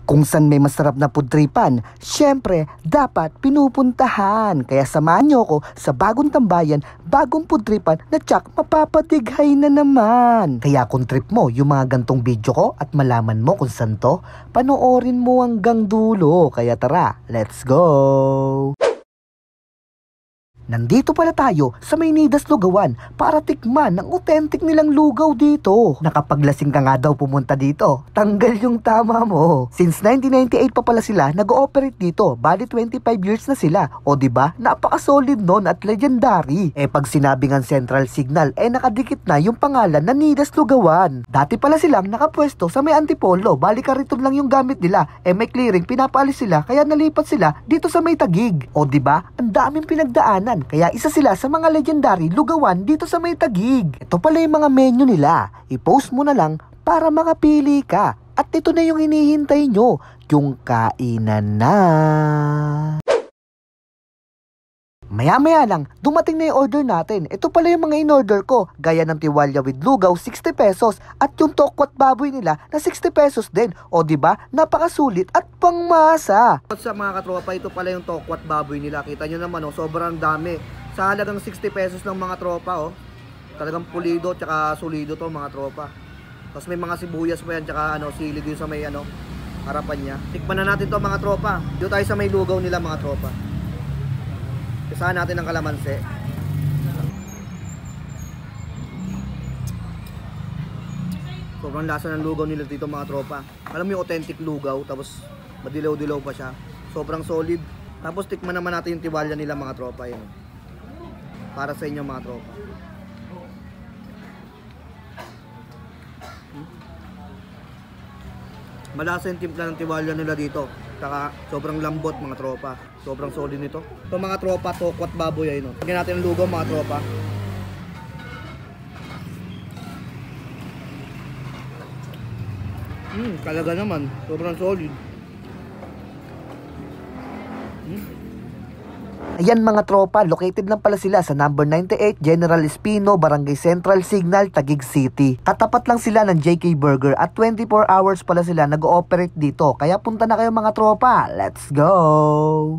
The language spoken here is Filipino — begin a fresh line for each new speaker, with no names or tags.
Kung saan may masarap na pudripan, syempre, dapat pinupuntahan. Kaya samahan nyo ko sa bagong tambayan, bagong pudripan na tsak mapapatighay na naman. Kaya kung trip mo yung mga gantong video ko at malaman mo kung saan to, panoorin mo hanggang dulo. Kaya tara, let's go! Nandito pala tayo sa Maynidas Lugawan para tikman ang authentic nilang lugaw dito. Nakapaglasing ka nga daw pumunta dito. Tanggal yung tama mo. Since 1998 pa pala sila nag-ooperate dito. Bali 25 years na sila. O diba? Napaka-solid nun at legendary. Pag sinabi ng Central Signal, nakadikit na yung pangalan na Nidas Lugawan. Dati pala silang nakapwesto sa may Antipolo. Bali kariton lang yung gamit nila. May clearing, pinapaalis sila. Kaya nalipat sila dito sa may Taguig. O diba? Ang daming pinagdaanan. Kaya isa sila sa mga legendary lugawan dito sa may Taguig. Ito pala yung mga menu nila. I-post mo na lang para makapili ka. At ito na yung hinihintay nyo, yung kainan na. Maya-maya lang, dumating na yung order natin. Ito pala yung mga in-order ko. Gaya ng tiwalya with lugaw, 60 pesos. At yung tokwat baboy nila na 60 pesos din. O diba? Napakasulit at pangmasa. Sa mga katropa, ito pala yung tokwat baboy nila. Kita nyo naman, sobrang dami. Sa halagang 60 pesos ng mga tropa, talagang pulido tsaka solido to mga tropa. Tapos may mga sibuyas pa yan tsaka sili din sa may harapan niya. Tikman na natin to mga tropa. Dito tayo sa may lugaw nila mga tropa. Isahan natin ang kalamansi. Sobrang lasa ng lugaw nila dito mga tropa. Alam mo yung authentic lugaw, tapos madilaw-dilaw pa siya. Sobrang solid. Tapos tikman naman natin yung tiwalya nila mga tropa. Yun. Para sa inyo mga tropa. Malasa yung timpla ng tiwalya nila dito. Saka sobrang lambot mga tropa. Sobrang solid nito. Ito mga tropa, tokwat baboy ay no. Tignan natin ang lugaw mga tropa. Talaga naman. Sobrang solid. Ayan mga tropa, located lang pala sila sa number 98 General Espino, Barangay Central Signal, Taguig City. Katapat lang sila ng JK Burger at 24 hours pala sila nag-ooperate dito. Kaya punta na kayo mga tropa. Let's go!